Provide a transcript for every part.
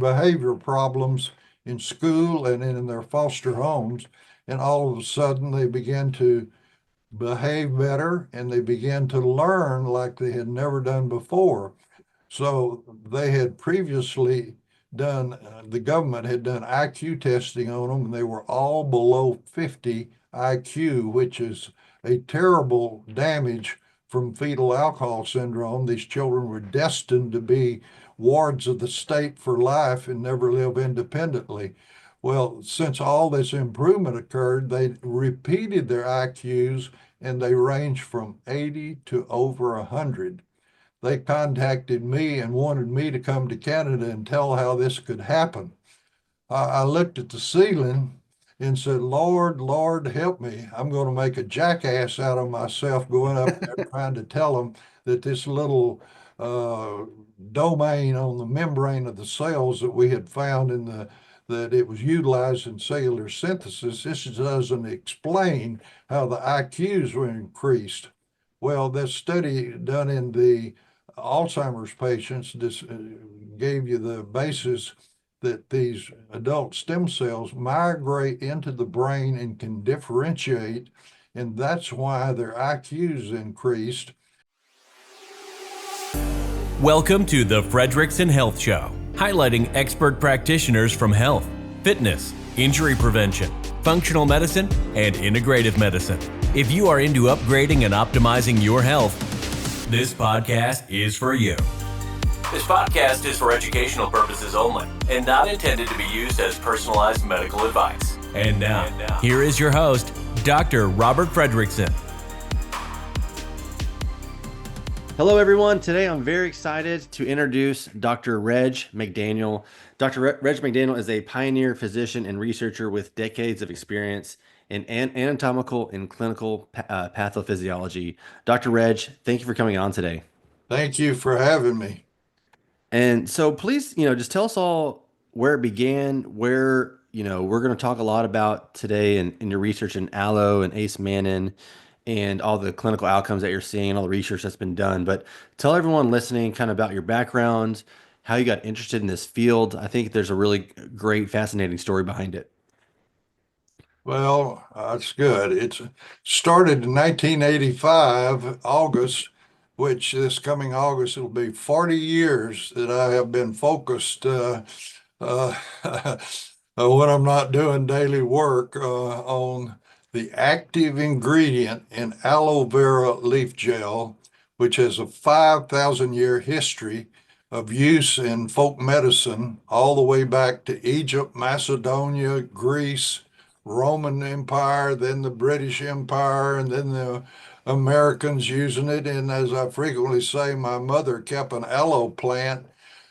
behavior problems in school and in their foster homes. And all of a sudden, they began to behave better and they began to learn like they had never done before. So they had previously done, the government had done IQ testing on them, and they were all below 50 IQ, which is a terrible damage from fetal alcohol syndrome. These children were destined to be wards of the state for life and never live independently. Well, since all this improvement occurred, they repeated their IQs and they range from 80 to over 100. They contacted me and wanted me to come to Canada and tell how this could happen. I looked at the ceiling and said, Lord, Lord, help me. I'm going to make a jackass out of myself going up there trying to tell them that this little uh, domain on the membrane of the cells that we had found that it was utilized in cellular synthesis, this doesn't explain how the IQs were increased. Well, this study done in the Alzheimer's patients gave you the basis that these adult stem cells migrate into the brain and can differentiate, and that's why their IQs increased. Welcome to the Fredrickson Health Show, highlighting expert practitioners from health, fitness, injury prevention, functional medicine, and integrative medicine. If you are into upgrading and optimizing your health, this podcast is for you. This podcast is for educational purposes only and not intended to be used as personalized medical advice. And now, here is your host, Dr. Robert Fredrickson. Hello, everyone. Today, I'm very excited to introduce Dr. Reg McDaniel. Dr. Reg McDaniel is a pioneer physician and researcher with decades of experience in anatomical and clinical pathophysiology. Dr. Reg, thank you for coming on today. Thank you for having me. And so please, just tell us all where it began, where, we're going to talk a lot about today in your research in aloe and Ace Mannin and all the clinical outcomes that you're seeing and all the research that's been done. But tell everyone listening kind of about your background, how you got interested in this field. I think there's a really great, fascinating story behind it. Well, that's good. It started in 1985, August, which this coming August, it'll be 40 years that I have been focused uh, when I'm not doing daily work on the active ingredient in aloe vera leaf gel, which has a 5,000-year history of use in folk medicine all the way back to Egypt, Macedonia, Greece, Roman Empire, then the British Empire, and then the Americans using it. And as I frequently say, my mother kept an aloe plant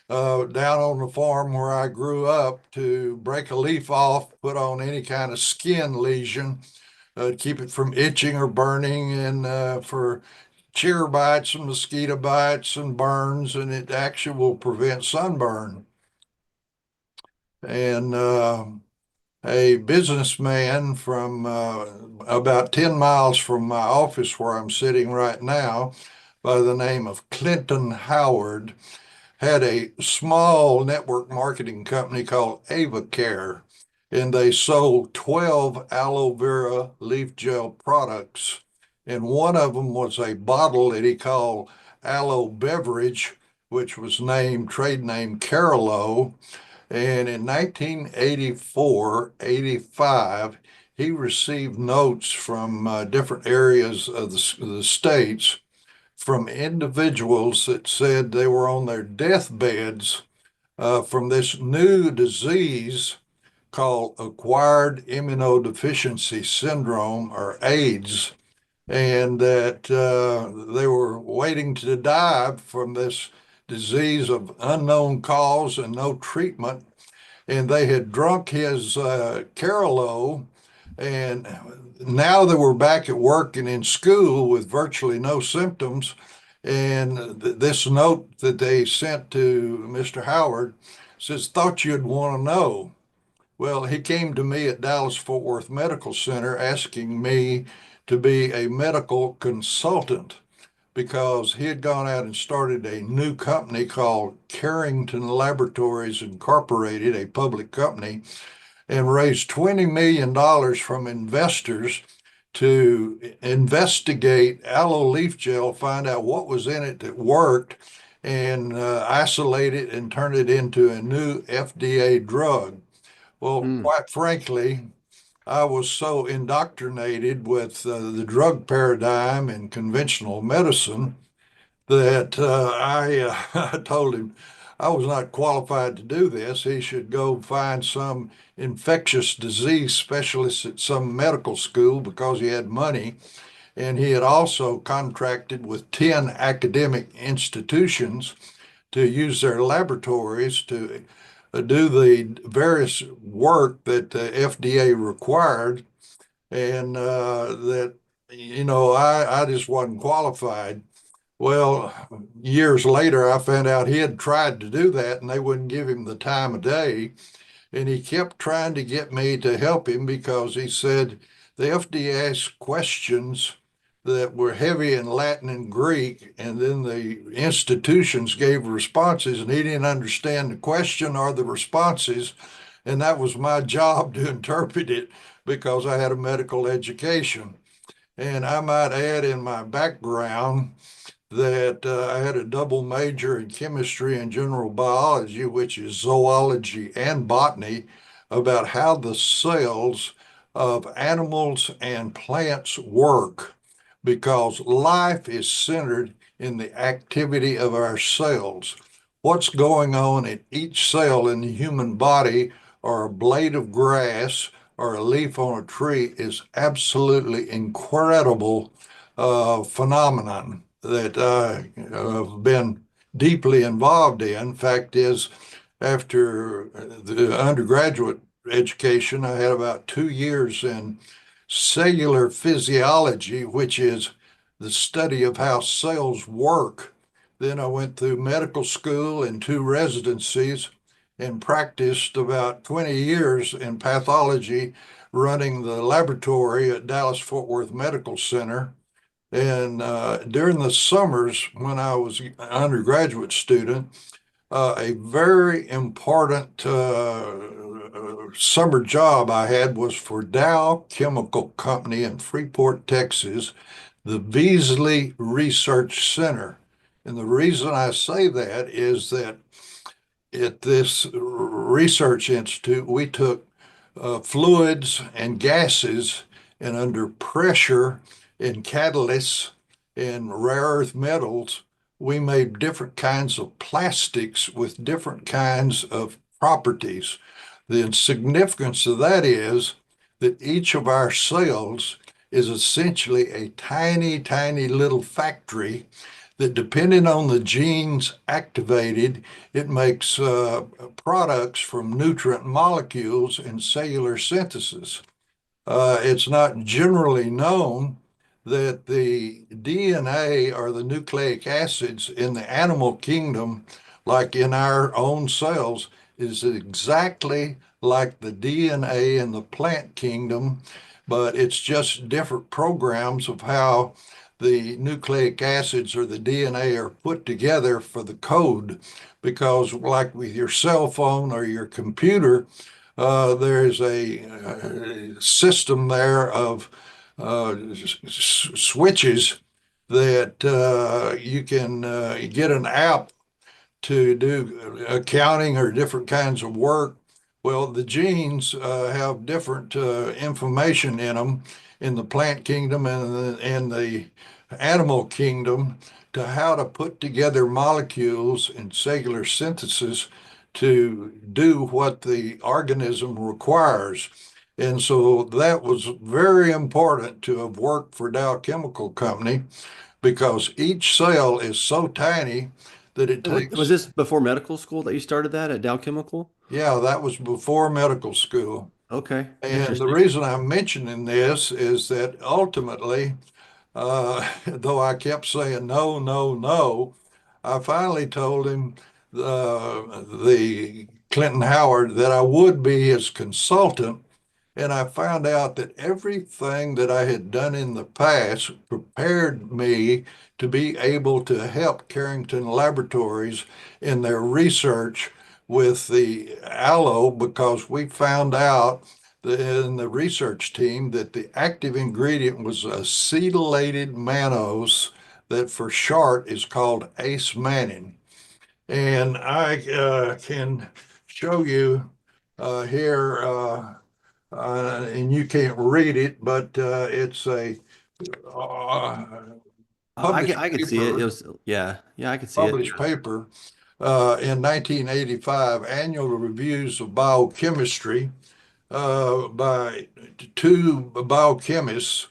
down on the farm where I grew up to break a leaf off, put on any kind of skin lesion, keep it from itching or burning, and for cheer bites and mosquito bites and burns, and it actually will prevent sunburn. And a businessman from about 10 miles from my office where I'm sitting right now, by the name of Clinton Howard, had a small network marketing company called AvaCare, and they sold 12 aloe vera leaf gel products. And one of them was a bottle that he called Aloe Beverage, which was named, trade name Carolo. And in 1984, 85, he received notes from different areas of the states from individuals that said they were on their deathbeds from this new disease called acquired immunodeficiency syndrome, or AIDS, and that they were waiting to die from this disease of unknown cause and no treatment. And they had drunk his Carolo, and now they were back at work and in school with virtually no symptoms. And this note that they sent to Mr. Howard says, thought you'd want to know. Well, he came to me at Dallas Fort Worth Medical Center asking me to be a medical consultant because he had gone out and started a new company called Carrington Laboratories Incorporated, a public company, and raised $20 million from investors to investigate aloe leaf gel, find out what was in it that worked, and isolate it and turn it into a new FDA drug. Well, Mm. quite frankly, I was so indoctrinated with the drug paradigm and conventional medicine that I told him I was not qualified to do this. He should go find some infectious disease specialist at some medical school because he had money. And he had also contracted with 10 academic institutions to use their laboratories to do the various work that the FDA required. And that, I just wasn't qualified. Well, years later, I found out he had tried to do that and they wouldn't give him the time of day. And he kept trying to get me to help him because he said the FDA asked questions that were heavy in Latin and Greek, and then the institutions gave responses, and he didn't understand the question or the responses. And that was my job to interpret it because I had a medical education. And I might add in my background that I had a double major in chemistry and general biology, which is zoology and botany, about how the cells of animals and plants work, because life is centered in the activity of our cells. What's going on in each cell in the human body, or a blade of grass, or a leaf on a tree, is absolutely incredible phenomenon that I've been deeply involved in. Fact is, after the undergraduate education, I had about 2 years in cellular physiology, which is the study of how cells work. Then I went through medical school and 2 residencies and practiced about 20 years in pathology, running the laboratory at Dallas Fort Worth Medical Center. And during the summers when I was an undergraduate student, a very important summer job I had was for Dow Chemical Company in Freeport, Texas, the Beasley Research Center. And the reason I say that is that at this research institute, we took fluids and gases, and under pressure and catalysts and rare earth metals, we made different kinds of plastics with different kinds of properties. The significance of that is that each of our cells is essentially a tiny, tiny little factory that, depending on the genes activated, it makes products from nutrient molecules and cellular synthesis. It's not generally known that the DNA, or the nucleic acids in the animal kingdom, like in our own cells, is exactly like the DNA in the plant kingdom, but it's just different programs of how the nucleic acids or the DNA are put together for the code. Because, like with your cell phone or your computer, there's a system there of switches that you can get an app to do accounting or different kinds of work. Well, the genes have different information in them in the plant kingdom and the animal kingdom, to how to put together molecules in cellular synthesis to do what the organism requires. And so that was very important to have worked for Dow Chemical Company, because each cell is so tiny that it Was takes, this before medical school that you started that at Dow Chemical? yeah, that was before medical school. Okay, And the interesting. reason I'm mentioning this is that ultimately, though I kept saying no, no, no, I finally told him, the Clinton Howard, that I would be his consultant And I found out that everything that I had done in the past prepared me to be able to help Carrington Laboratories in their research with the aloe, because we found out in the research team that the active ingredient was acetylated mannose, that for short is called ace-mannin. And I can show you here. And you can't read it, but it's a uh, published I could see it. It paper, was, yeah, I could see it. published paper in 1985, Annual Reviews of Biochemistry by two biochemists,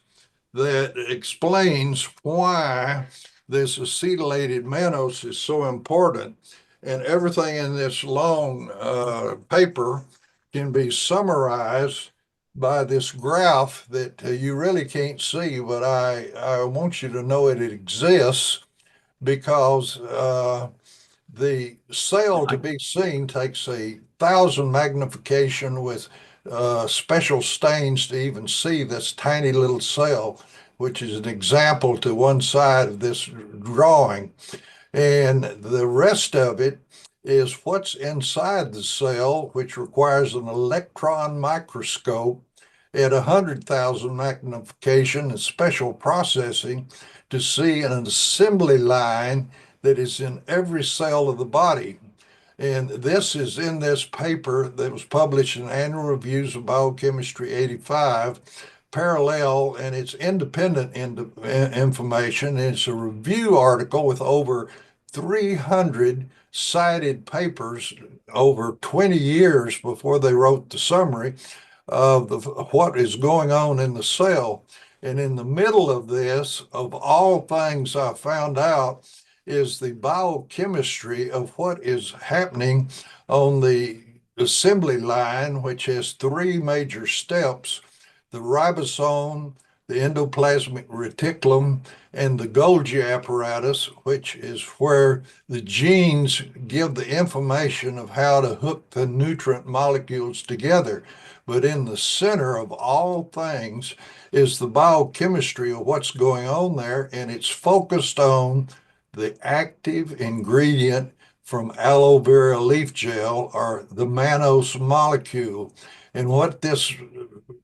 that explains why this acetylated mannose is so important. And everything in this long paper can be summarized by this graph that you really can't see, but I want you to know it exists, because the cell to I, be seen takes 1,000 magnification with special stains to even see this tiny little cell, which is an example to one side of this drawing. And the rest of it is what's inside the cell, which requires an electron microscope at 100,000 magnification and special processing to see an assembly line that is in every cell of the body. And this is in this paper that was published in Annual Reviews of Biochemistry 85, parallel, and it's independent information. It's a review article with over 300 cited papers over 20 years before they wrote the summary of what is going on in the cell. And in the middle of this, of all things I found out, is the biochemistry of what is happening on the assembly line, which has three major steps: the ribosome, the endoplasmic reticulum, and the Golgi apparatus, which is where the genes give the information of how to hook the nutrient molecules together. But in the center of all things is the biochemistry of what's going on there, and it's focused on the active ingredient from aloe vera leaf gel, or the mannose molecule. And what this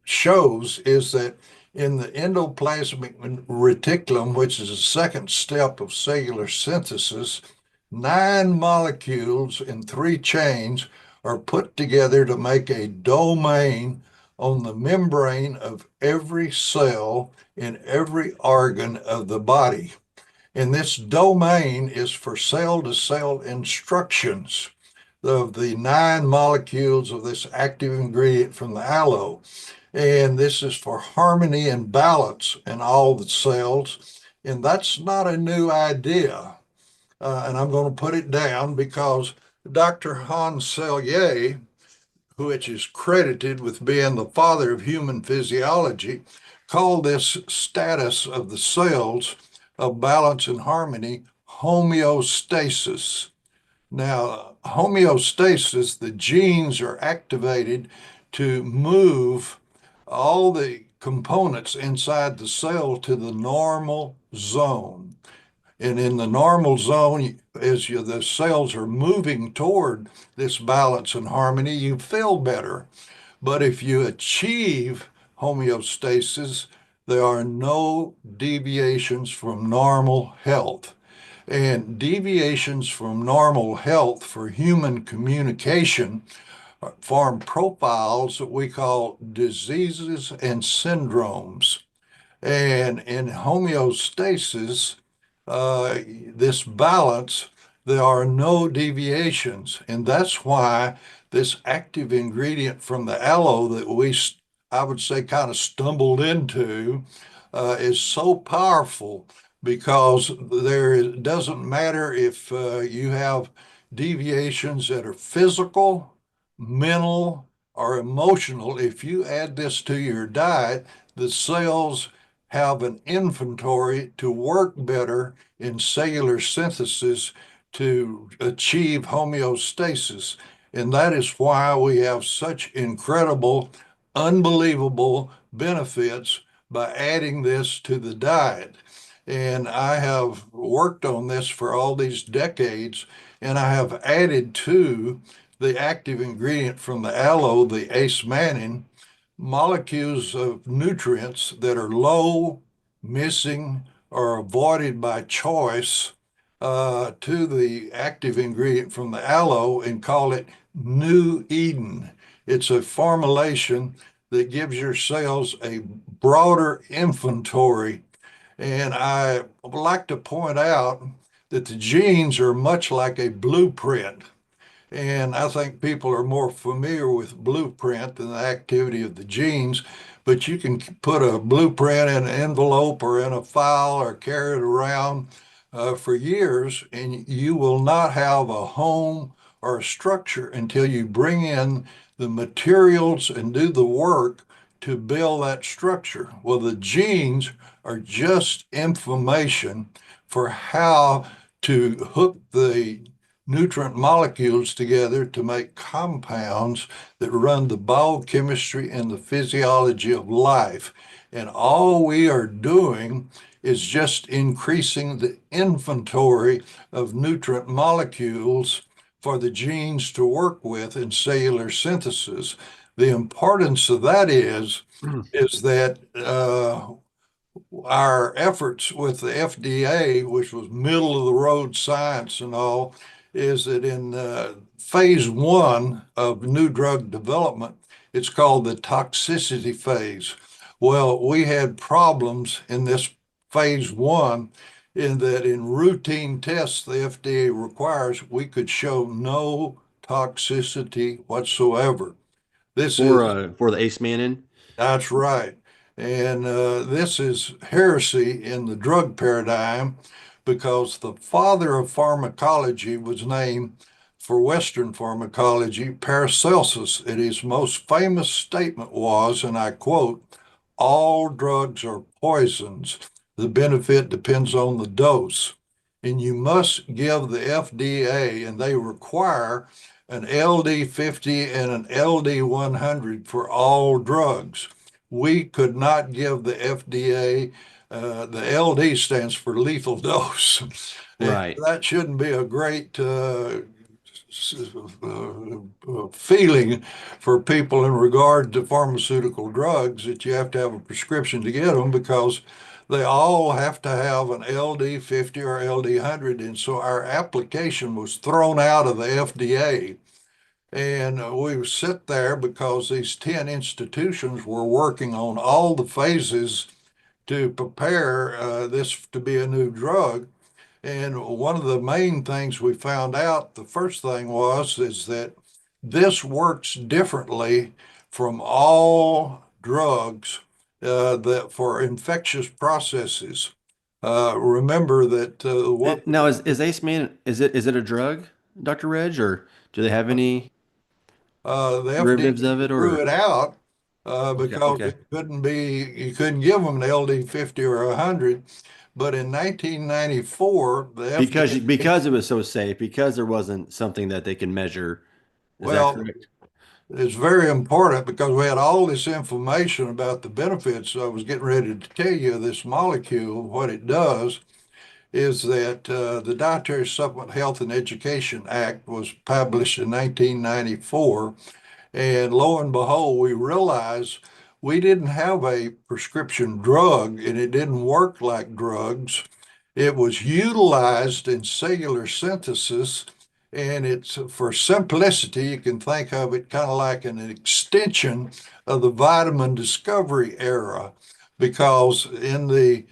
shows is that in the endoplasmic reticulum, which is the second step of cellular synthesis, 9 molecules in 3 chains are put together to make a domain on the membrane of every cell in every organ of the body. And this domain is for cell to cell instructions of the 9 molecules of this active ingredient from the aloe. And this is for harmony and balance in all the cells. And that's not a new idea. And I'm going to put it down because Dr. Hans Selye, which is credited with being the father of human physiology, called this status of the cells of balance and harmony homeostasis. Now, homeostasis, the genes are activated to move all the components inside the cell to the normal zone. And in the normal zone, as the cells are moving toward this balance and harmony, you feel better. But if you achieve homeostasis, there are no deviations from normal health. And deviations from normal health for human communication form profiles that we call diseases and syndromes. And in homeostasis, this balance, there are no deviations. And that's why this active ingredient from the aloe that I would say, kind of stumbled into is so powerful, because it doesn't matter if you have deviations that are physical, mental, or emotional. If you add this to your diet, the cells have an inventory to work better in cellular synthesis to achieve homeostasis. And that is why we have such incredible unbelievable benefits by adding this to the diet. And I have worked on this for all these decades, and I have added to the active ingredient from the aloe, the ace-mannin, molecules of nutrients that are low, missing, or avoided by choice to the active ingredient from the aloe and call it New Eden. It's a formulation that gives your cells a broader inventory. And I would like to point out that the genes are much like a blueprint. And I think people are more familiar with blueprint than the activity of the genes. But you can put a blueprint in an envelope or in a file or carry it around for years, and you will not have a home or a structure until you bring in the materials and do the work to build that structure. Well, the genes are just information for how to hook the nutrient molecules together to make compounds that run the biochemistry and the physiology of life. And all we are doing is just increasing the inventory of nutrient molecules for the genes to work with in cellular synthesis. The importance of that is that our efforts with the FDA, which was middle of the road science and all, is that in phase one of new drug development, it's called the toxicity phase. Well, we had problems in this phase one in that in routine tests the FDA requires, we could show no toxicity whatsoever. This is For the Ace Mannin. That's right. And this is heresy in the drug paradigm because the father of pharmacology was named for Western pharmacology, Paracelsus. And his most famous statement was, and I quote, all drugs are poisons. The benefit depends on the dose. And you must give the FDA, and they require an LD50 and an LD100 for all drugs. We could not give the FDA, the LD stands for lethal dose. And Right. that shouldn't be a great feeling for people in regard to pharmaceutical drugs that you have to have a prescription to get them because they all have to have an LD50 or LD100. And so our application was thrown out of the FDA. And we sit there because these 10 institutions were working on all the phases to prepare this to be a new drug. And one of the main things we found out, the first thing is that this works differently from all drugs that for infectious processes. Remember that what Now is Ace Mannin, is it a drug, Dr. Reg, or do they have any the derivatives FDA of it threw or it out okay, because okay. you couldn't give them an LD50 or 100. But in 1994, the FDA, Because it was so safe, because there wasn't something that they can measure. Is that well, correct? it's very important because we had all this information about the benefits. I was getting ready to tell you this molecule, what it does is that the Dietary Supplement Health and Education Act was published in 1994. And lo and behold, we realized we didn't have a prescription drug and it didn't work like drugs. It was utilized in cellular synthesis. And it's for simplicity, you can think of it kind of like an extension of the vitamin discovery era, because in the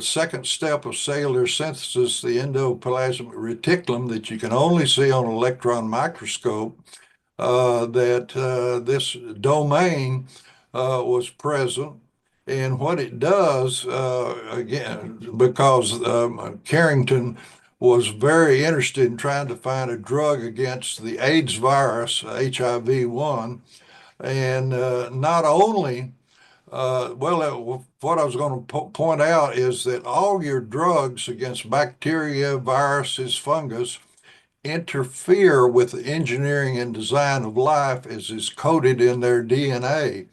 second step of cellular synthesis, the endoplasmic reticulum that you can only see on an electron microscope, that this domain was present. And what it does, again, because Carrington was very interested in trying to find a drug against the AIDS virus, HIV-1, and not only what I was going to point out is that all your drugs against bacteria, viruses, fungus interfere with the engineering and design of life as is coded in their DNA.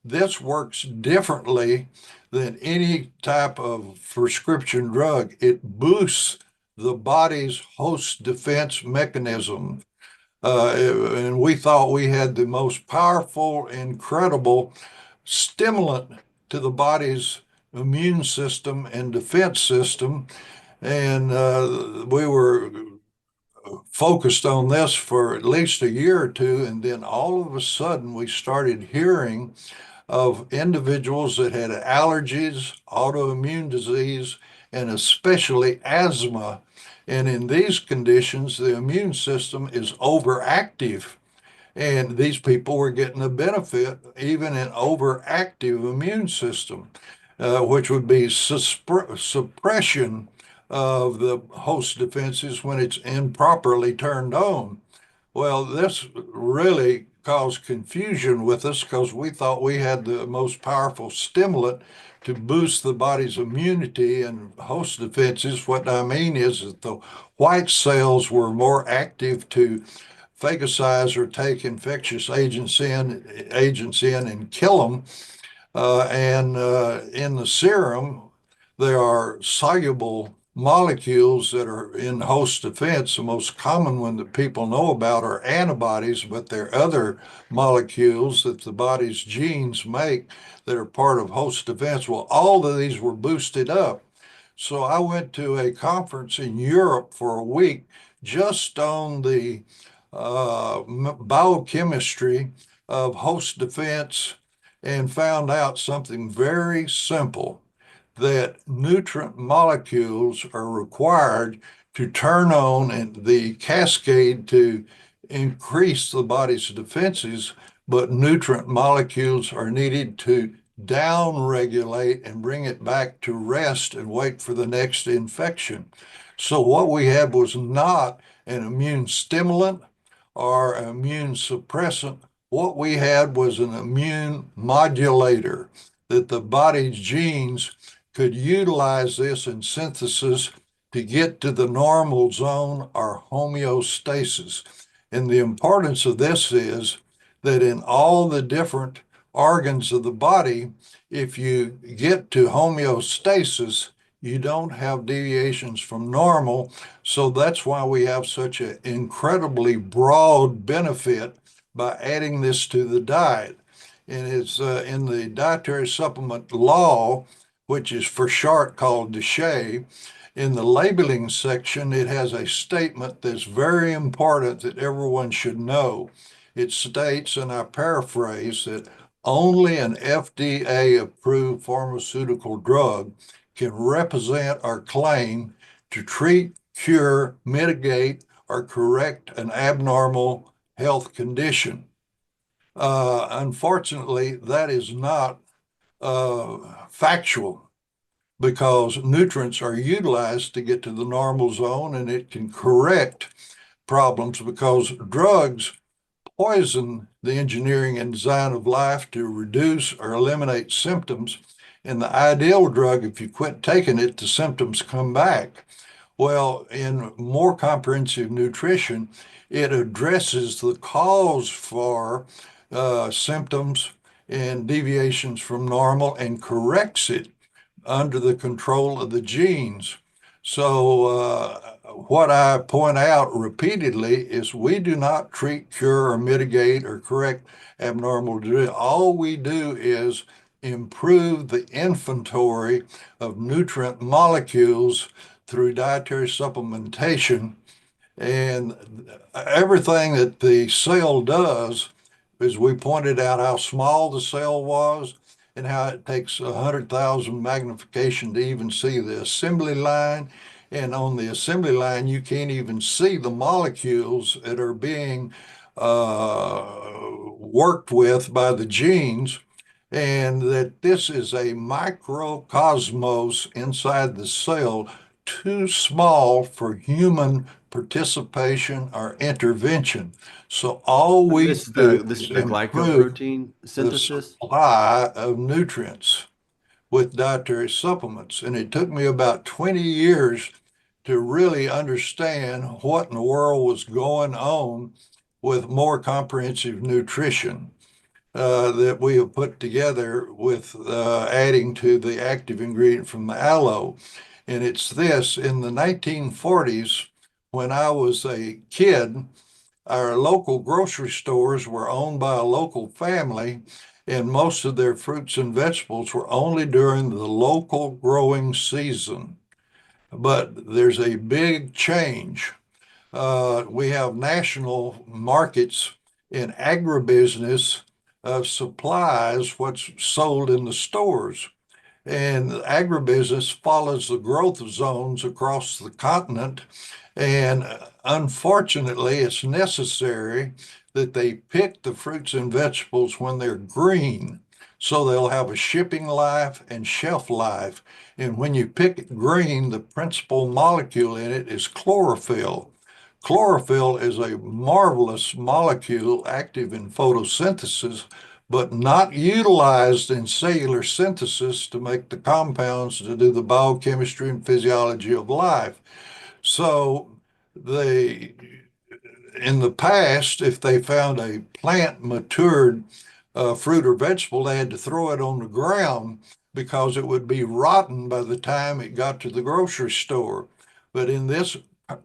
This works differently than any type of prescription drug. It boosts the body's host defense mechanism. And we thought we had the most powerful, incredible stimulant to the body's immune system and defense system. And we were focused on this for at least a year or two. And then all of a sudden, we started hearing of individuals that had allergies, autoimmune disease, and especially asthma. And in these conditions, the immune system is overactive. And these people were getting a benefit even in overactive immune system, which would be suppression of the host defenses when it's improperly turned on. Well, this really caused confusion with us because we thought we had the most powerful stimulant to boost the body's immunity and host defenses. What I mean is that the white cells were more active to phagocyze or take infectious agents in and kill them. And in the serum, there are soluble molecules that are in host defense. The most common one that people know about are antibodies, but there are other molecules that the body's genes make that are part of host defense. Well, all of these were boosted up. So I went to a conference in Europe for a week just on the biochemistry of host defense and found out something very simple, that nutrient molecules are required to turn on and the cascade to increase the body's defenses, but nutrient molecules are needed to down-regulate and bring it back to rest and wait for the next infection. So what we had was not an immune stimulant or immune suppressant. What we had was an immune modulator, that the body's genes could utilize this in synthesis to get to the normal zone or homeostasis. And the importance of this is that in all the different organs of the body, if you get to homeostasis, you don't have deviations from normal. So that's why we have such an incredibly broad benefit by adding this to the diet. And it's in the dietary supplement law, which is for short called DSHEA. In the labeling section, it has a statement that's very important that everyone should know. It states, and I paraphrase, that only an FDA-approved pharmaceutical drug can represent or claim to treat, cure, mitigate, or correct an abnormal health condition. Unfortunately, that is not factual, because nutrients are utilized to get to the normal zone and it can correct problems, because drugs poison the engineering and design of life to reduce or eliminate symptoms. And the ideal drug, if you quit taking it, the symptoms come back. Well, in more comprehensive nutrition, it addresses the cause for symptoms and deviations from normal and corrects it under the control of the genes. So what I point out repeatedly is we do not treat, cure, or mitigate or correct abnormal disease. All we do is improve the inventory of nutrient molecules through dietary supplementation. And everything that the cell does is, we pointed out how small the cell was and how it takes 100,000 magnification to even see the assembly line. And on the assembly line, you can't even see the molecules that are being worked with by the genes, and that this is a microcosmos inside the cell, too small for human participation or intervention. So all we do This is is the improve glycoprotein the synthesis. supply of nutrients with dietary supplements. And it took me about 20 years to really understand what in the world was going on with more comprehensive nutrition that we have put together with adding to the active ingredient from the aloe. And it's this: in the 1940s, when I was a kid, our local grocery stores were owned by a local family, and most of their fruits and vegetables were only during the local growing season. But there's a big change. We have national markets in agribusiness of supplies, what's sold in the stores. And agribusiness follows the growth zones across the continent. And unfortunately, it's necessary that they pick the fruits and vegetables when they're green. So they'll have a shipping life and shelf life. And when you pick it green, the principal molecule in it is chlorophyll. Chlorophyll is a marvelous molecule active in photosynthesis, but not utilized in cellular synthesis to make the compounds to do the biochemistry and physiology of life. So they, in the past, if they found a plant matured fruit or vegetable, they had to throw it on the ground because it would be rotten by the time it got to the grocery store. But in this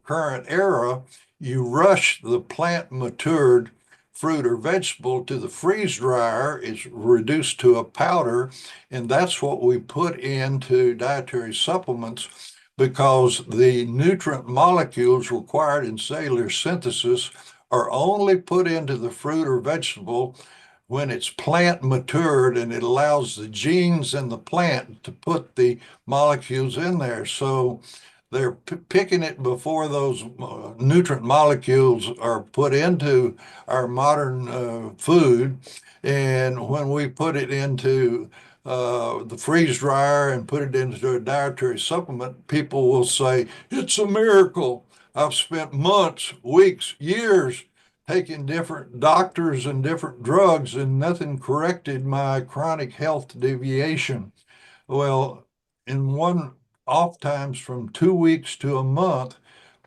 current era, you rush the plant matured fruit or vegetable to the freeze dryer. It's reduced to a powder, and that's what we put into dietary supplements because the nutrient molecules required in cellular synthesis are only put into the fruit or vegetable when it's plant matured, and it allows the genes in the plant to put the molecules in there. So they're picking it before those nutrient molecules are put into our modern food. And when we put it into the freeze dryer and put it into a dietary supplement, people will say, it's a miracle. I've spent months, weeks, years taking different doctors and different drugs, and nothing corrected my chronic health deviation. Well, in one, oftentimes from 2 weeks to a month,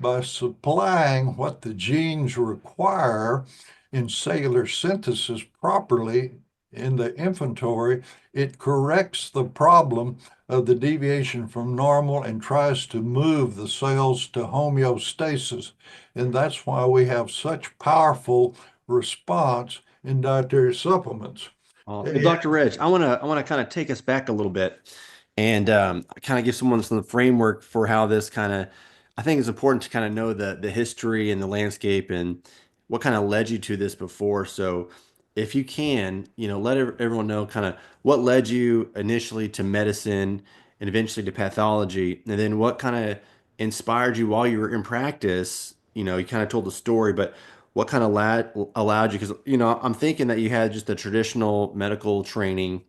by supplying what the genes require in cellular synthesis properly in the inventory, it corrects the problem of the deviation from normal and tries to move the cells to homeostasis. And that's why we have such powerful response in dietary supplements. Well, Dr. Reg, I want to kind of take us back a little bit and kind of give someone some framework for how this kind of, I think it's important to kind of know the history and the landscape and what kind of led you to this before. So if you can, let everyone know kind of what led you initially to medicine and eventually to pathology, and then what kind of inspired you while you were in practice. You kind of told the story, but what kind of allowed you? Because I'm thinking that you had just the traditional medical training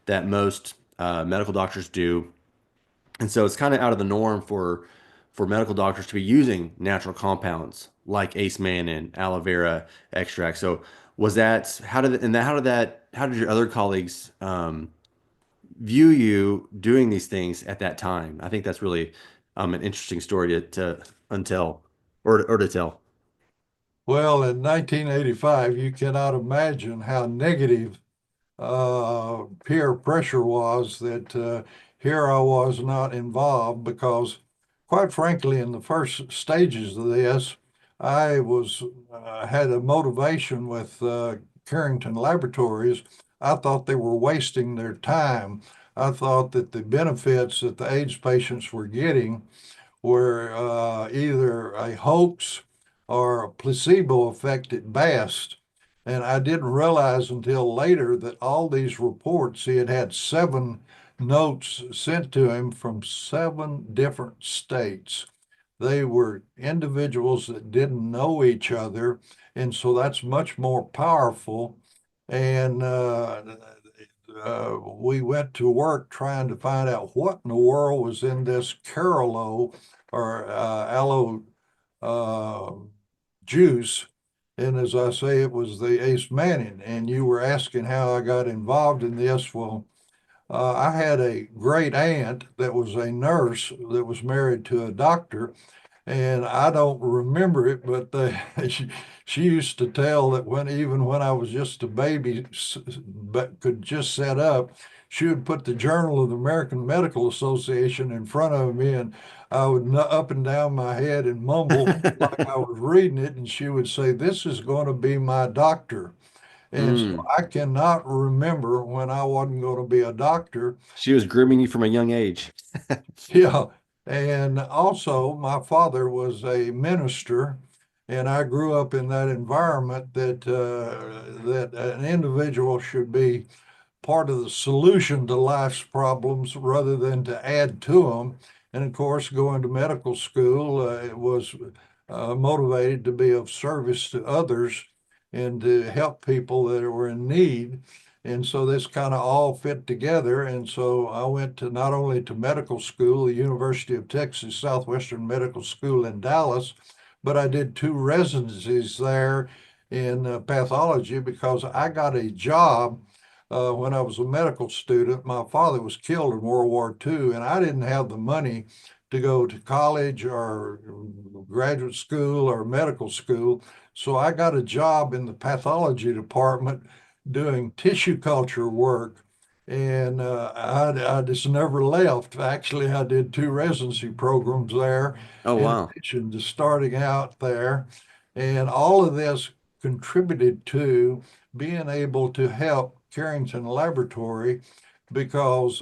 that most medical doctors do, and so it's kind of out of the norm for medical doctors to be using natural compounds like Ace Mannin, aloe vera extract. So was that how did your other colleagues view you doing these things at that time? I think that's really an interesting story to untell or to tell. Well, in 1985, you cannot imagine how negative peer pressure was that here I was not involved because, quite frankly, in the first stages of this, I was had a motivation with Carrington Laboratories. I thought they were wasting their time. I thought that the benefits that the AIDS patients were getting were either a hoax or a placebo effect at best. And I didn't realize until later that all these reports, he had had 7 notes sent to him from 7 different states. They were individuals that didn't know each other. And so that's much more powerful. And we went to work trying to find out what in the world was in this Carolo or aloe uh, juice. And as I say, it was the Ace Manning. And you were asking how I got involved in this. Well, I had a great aunt that was a nurse that was married to a doctor, and I don't remember it, but she used to tell that even when I was just a baby, but could just set up, she would put the Journal of the American Medical Association in front of me, and I would up and down my head and mumble like I was reading it, and she would say, "This is going to be my doctor." And so Mm. I cannot remember when I wasn't going to be a doctor. She was grooming you from a young age. Yeah. And also, my father was a minister, and I grew up in that environment that an individual should be part of the solution to life's problems rather than to add to them. And of course, going to medical school, it was motivated to be of service to others and to help people that were in need. And so this kind of all fit together. And so I went to not only to medical school, the University of Texas Southwestern Medical School in Dallas, but I did two residencies there in pathology because I got a job when I was a medical student. My father was killed in World War II, and I didn't have the money to go to college or graduate school or medical school. So I got a job in the pathology department doing tissue culture work. And I just never left. Actually, I did two residency programs there Oh, in wow. addition to starting out there. And all of this contributed to being able to help Carrington Laboratory because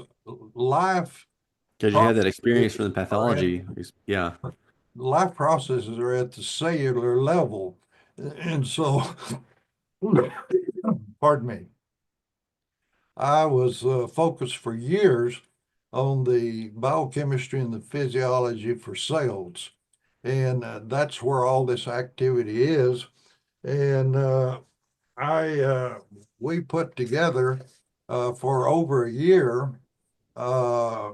life Because you had that experience from processes the are at pathology. Yeah. life processes are at the cellular level. And so, pardon me, I was focused for years on the biochemistry and the physiology for cells. And that's where all this activity is. And I we put together for over a year uh,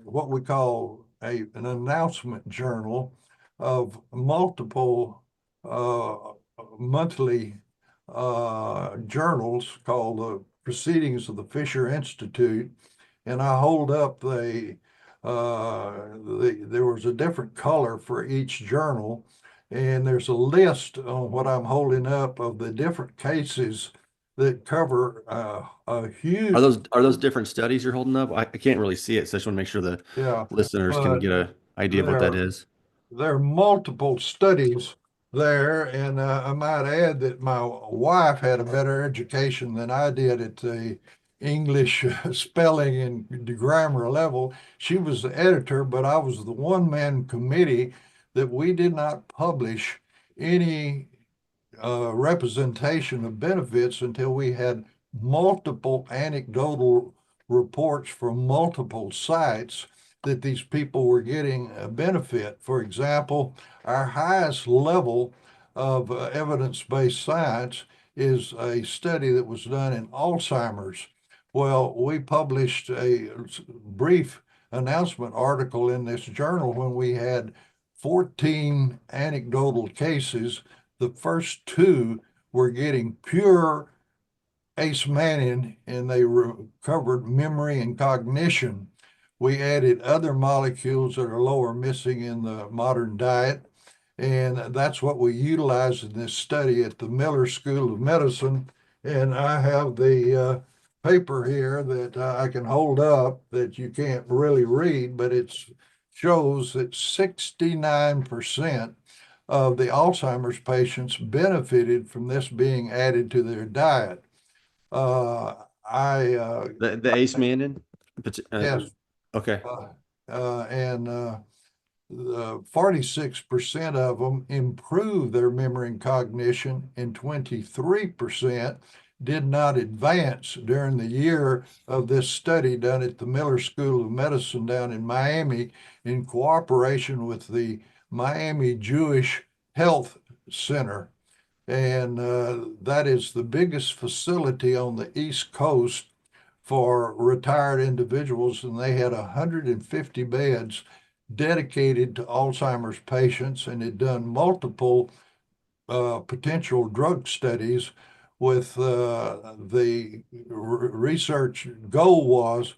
what we call an announcement journal of multiple uh, monthly journals called the Proceedings of the Fisher Institute. And I hold up there was a different color for each journal, and there's a list on what I'm holding up of the different cases that cover a huge, Are those different studies you're holding up? I can't really see it, so I just want to make sure the yeah, listeners can but get an idea of what that there is. there are multiple studies there, and I might add that my wife had a better education than I did at the English spelling and the grammar level. She was the editor, but I was the one-man committee that we did not publish any representation of benefits until we had multiple anecdotal reports from multiple sites that these people were getting a benefit. For example, our highest level of evidence-based science is a study that was done in Alzheimer's. Well, we published a brief announcement article in this journal when we had 14 anecdotal cases. The first two were getting pure Ace Mannin, and they recovered memory and cognition. We added other molecules that are low or missing in the modern diet, and that's what we utilize in this study at the Miller School of Medicine. And I have the paper here that I can hold up that you can't really read, but it shows that 69% of the Alzheimer's patients benefited from this being added to their diet. Uh, I The Ace Mandan? Yes, Okay. uh, and 46% of them improved their memory and cognition, and 23% did not advance during the year of this study done at the Miller School of Medicine down in Miami in cooperation with the Miami Jewish Health Center. And that is the biggest facility on the East Coast for retired individuals, and they had 150 beds dedicated to Alzheimer's patients and had done multiple potential drug studies with the research goal was,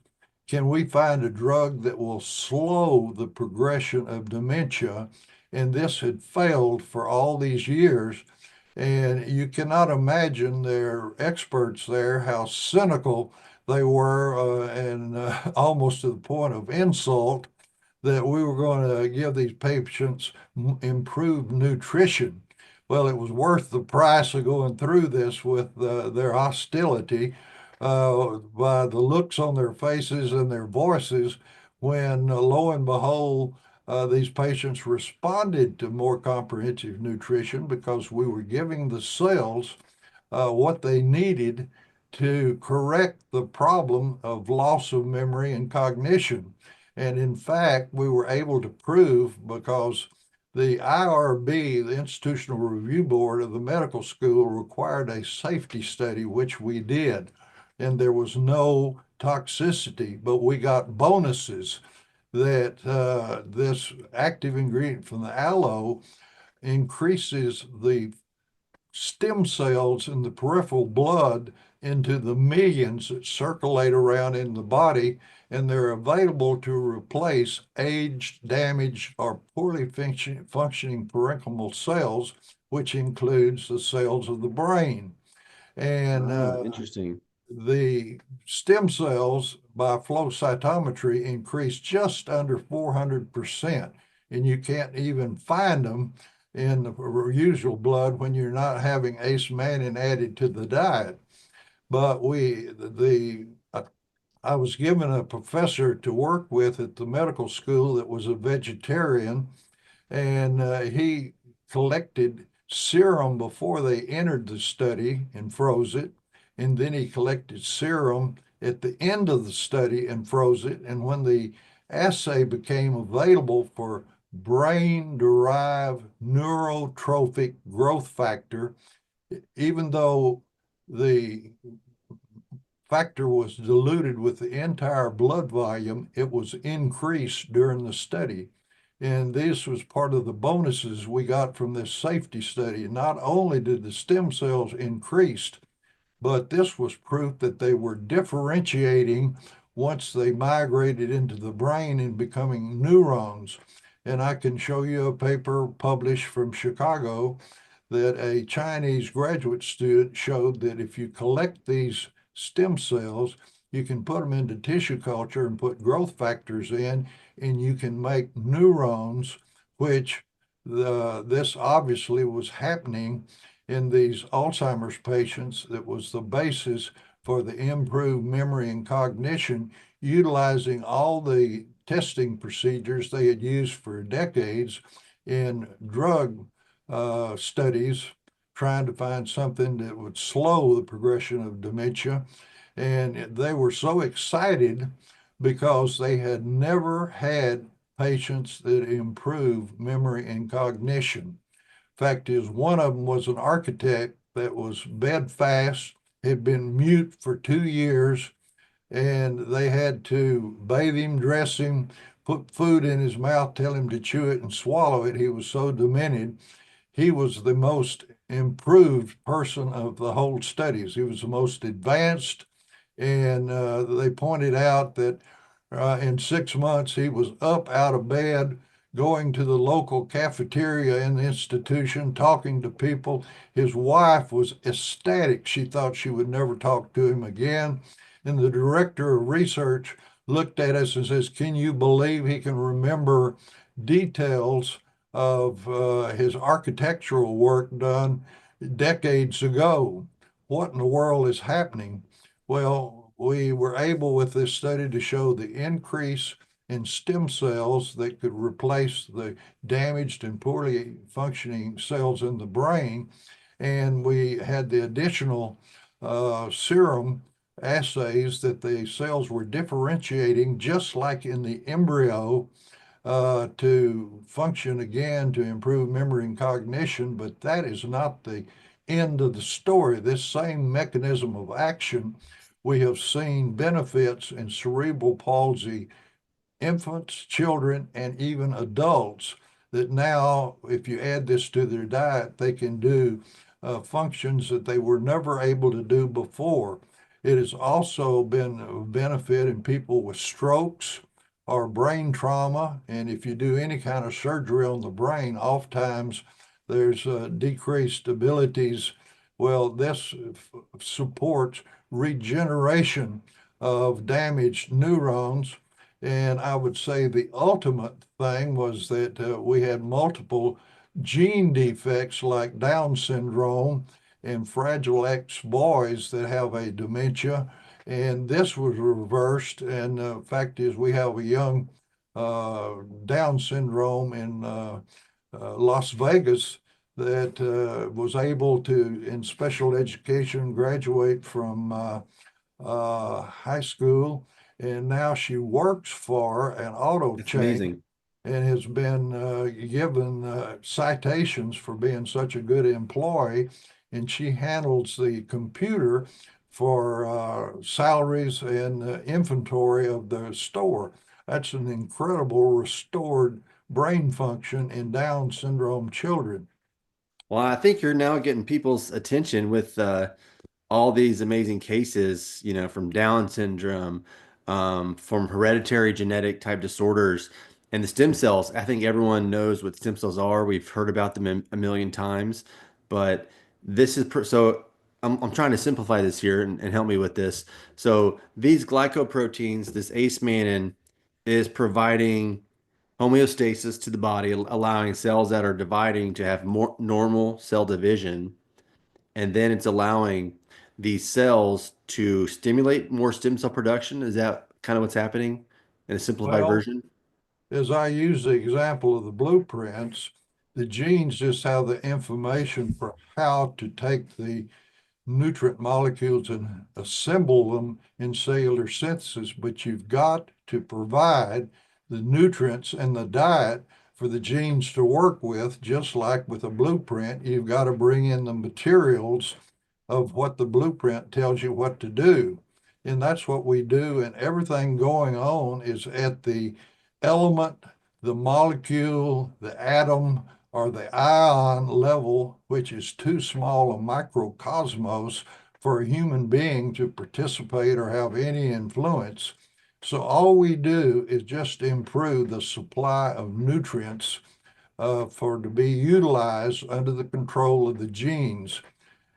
can we find a drug that will slow the progression of dementia? And this had failed for all these years. And you cannot imagine their experts there, how cynical they were, and almost to the point of insult, that we were going to give these patients improved nutrition. Well, it was worth the price of going through this with their hostility by the looks on their faces and their voices when, lo and behold, these patients responded to more comprehensive nutrition because we were giving the cells what they needed to correct the problem of loss of memory and cognition. And in fact, we were able to prove, because the IRB, the Institutional Review Board of the medical school, required a safety study, which we did. And there was no toxicity, but we got bonuses that this active ingredient from the aloe increases the stem cells in the peripheral blood into the millions that circulate around in the body, and they're available to replace aged, damaged, or poorly functioning parenchymal cells, which includes the cells of the brain. And Interesting. the stem cells by flow cytometry increase just under 400%, and you can't even find them in the usual blood when you're not having ace mannin added to the diet. But I was given a professor to work with at the medical school that was a vegetarian, and he collected serum before they entered the study and froze it. And then he collected serum at the end of the study and froze it. And when the assay became available for brain-derived neurotrophic growth factor, even though the factor was diluted with the entire blood volume, it was increased during the study. And this was part of the bonuses we got from this safety study. Not only did the stem cells increase, but this was proof that they were differentiating once they migrated into the brain and becoming neurons. And I can show you a paper published from Chicago that a Chinese graduate student showed that if you collect these stem cells, you can put them into tissue culture and put growth factors in, and you can make neurons, which this obviously was happening in these Alzheimer's patients. That was the basis for the improved memory and cognition, utilizing all the testing procedures they had used for decades in drug studies, trying to find something that would slow the progression of dementia. And they were so excited because they had never had patients that improved memory and cognition. Fact is, one of them was an architect that was bedfast, had been mute for 2 years, and they had to bathe him, dress him, put food in his mouth, tell him to chew it and swallow it. He was so demented. He was the most improved person of the whole studies. He was the most advanced, and they pointed out that in 6 months he was up out of bed, going to the local cafeteria in the institution, talking to people. His wife was ecstatic. She thought she would never talk to him again. And the director of research looked at us and says, "Can you believe he can remember details of his architectural work done decades ago? What in the world is happening?" Well, we were able with this study to show the increase in stem cells that could replace the damaged and poorly functioning cells in the brain. And we had the additional serum assays that the cells were differentiating just like in the embryo to function again to improve memory and cognition. But that is not the end of the story. This same mechanism of action, we have seen benefits in cerebral palsy infants, children, and even adults, that now, if you add this to their diet, they can do functions that they were never able to do before. It has also been a benefit in people with strokes or brain trauma. And if you do any kind of surgery on the brain, oftentimes there's decreased abilities. Well, this supports regeneration of damaged neurons. And I would say the ultimate thing was that we had multiple gene defects like Down syndrome and Fragile X boys that have a dementia. And this was reversed. And the fact is, we have a young Down syndrome in Las Vegas that was able to, in special education, graduate from high school, and now she works for an auto That's chain amazing. and has been given citations for being such a good employee. And she handles the computer for salaries and inventory of the store. That's an incredible restored brain function in Down syndrome children. Well, I think you're now getting people's attention with all these amazing cases, from Down syndrome, from hereditary genetic type disorders, and the stem cells. I think everyone knows what stem cells are. We've heard about them a million times, but this is so. I'm trying to simplify this here and help me with this. So these glycoproteins, this ACE mannan, is providing homeostasis to the body, allowing cells that are dividing to have more normal cell division, and then it's allowing these cells to stimulate more stem cell production. Is that kind of what's happening in a simplified Well, version? as I use the example of the blueprints, the genes just have the information for how to take the nutrient molecules and assemble them in cellular synthesis, but you've got to provide the nutrients and the diet for the genes to work with, just like with a blueprint. You've got to bring in the materials of what the blueprint tells you what to do. And that's what we do. And everything going on is at the element, the molecule, the atom, or the ion level, which is too small a microcosmos for a human being to participate or have any influence. So all we do is just improve the supply of nutrients for to be utilized under the control of the genes.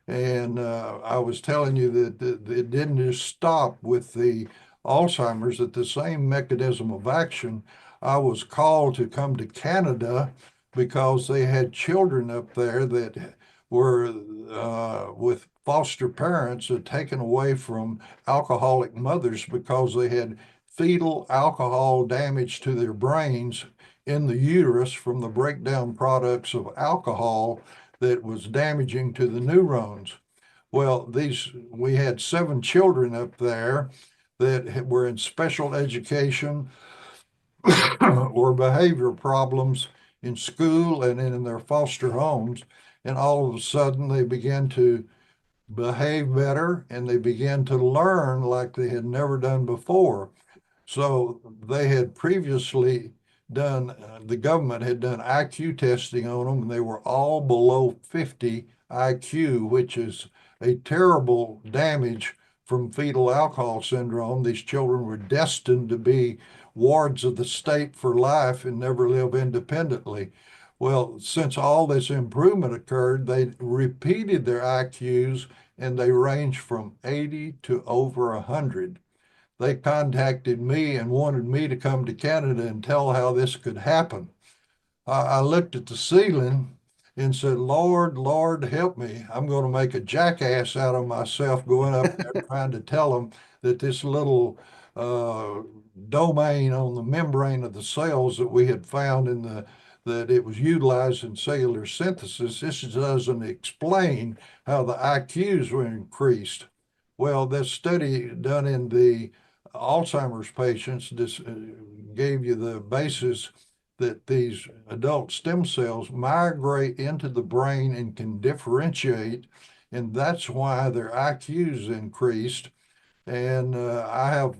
And I was telling you that it didn't just stop with the Alzheimer's, that the same mechanism of action. I was called to come to Canada because they had children up there that were with foster parents had taken away from alcoholic mothers because they had fetal alcohol damage to their brains in the uterus from the breakdown products of alcohol that was damaging to the neurons. Well, we had 7 children up there that were in special education or behavior problems in school and in their foster homes. And all of a sudden, they began to behave better and they began to learn like they had never done before. So they had previously done, the government had done IQ testing on them, and they were all below 50 IQ, which is a terrible damage from fetal alcohol syndrome. These children were destined to be wards of the state for life and never live independently. Well, since all this improvement occurred, they repeated their IQs and they range from 80 to over 100. They contacted me and wanted me to come to Canada and tell how this could happen. I looked at the ceiling and said, Lord, Lord, help me. I'm going to make a jackass out of myself going up there trying to tell them that this little uh, domain on the membrane of the cells that we had found that it was utilized in cellular synthesis, this doesn't explain how the IQs were increased. Well, this study done in the Alzheimer's patients gave you the basis that these adult stem cells migrate into the brain and can differentiate, and that's why their IQs increased. And I have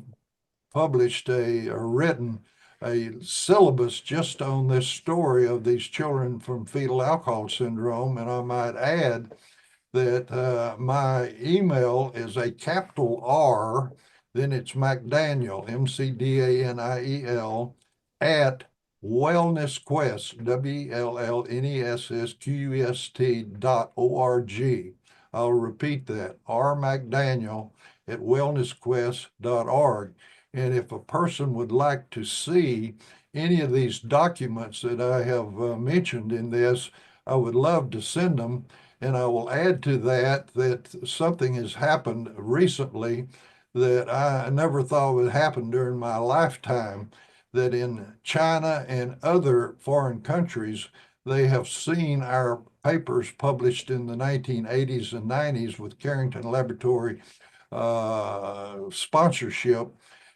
published or written a syllabus just on this story of these children from fetal alcohol syndrome. And I might add that my email is a capital R, then it's McDaniel, McDaniel, at wellnessquest, WELLNESSQUST.org. I'll repeat that, R. McDaniel at wellnessquest.org. And if a person would like to see any of these documents that I have mentioned in this, I would love to send them. And I will add to that that something has happened recently that I never thought would happen during my lifetime, that in China and other foreign countries, they have seen our papers published in the 1980s and 90s with Carrington Laboratory sponsorship,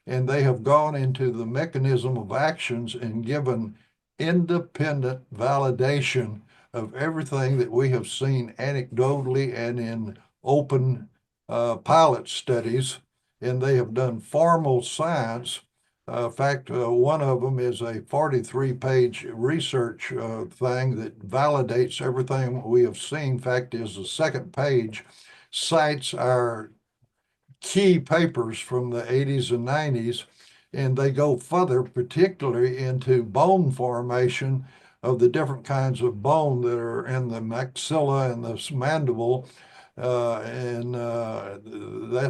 and they have gone into the mechanism of actions and given independent validation of everything that we have seen anecdotally and in open pilot studies. And they have done formal science. In fact, one of them is a 43-page research thing that validates everything we have seen. In fact, is the second page cites our key papers from the 80s and 90s, and they go further, particularly into bone formation of the different kinds of bone that are in the maxilla and the mandible.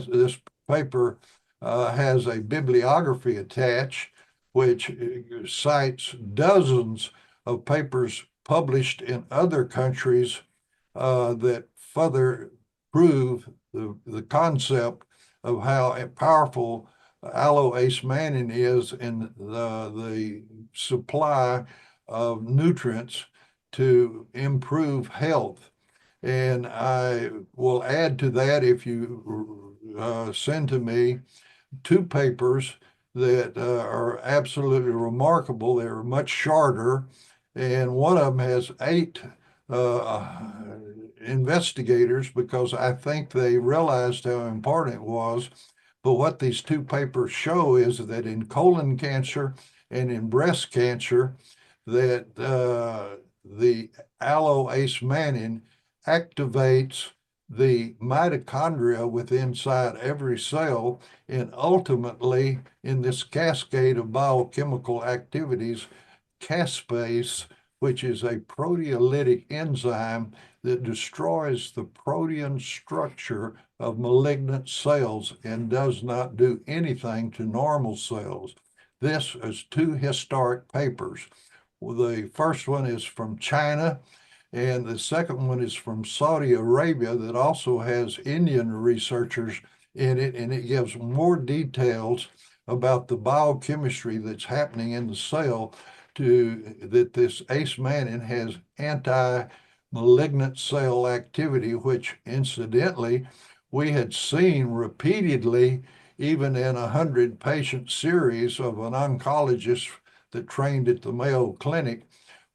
This paper has a bibliography attached, which cites dozens of papers published in other countries that further prove the concept of how powerful aloe mannin is in the supply of nutrients to improve health. And I will add to that, if you send to me 2 papers that are absolutely remarkable. They're much shorter, and one of them has 8 investigators, because I think they realized how important it was. But what these 2 papers show is that in colon cancer and in breast cancer, that the aloe mannin activates the mitochondria within inside every cell, and ultimately in this cascade of biochemical activities, caspase, which is a proteolytic enzyme that destroys the protein structure of malignant cells and does not do anything to normal cells. This is 2 historic papers. The first one is from China, and the second one is from Saudi Arabia, that also has Indian researchers in it, and it gives more details about the biochemistry that's happening in the cell, that this mannin has anti-malignant cell activity, which incidentally we had seen repeatedly even in a 100-patient series of an oncologist that trained at the Mayo Clinic,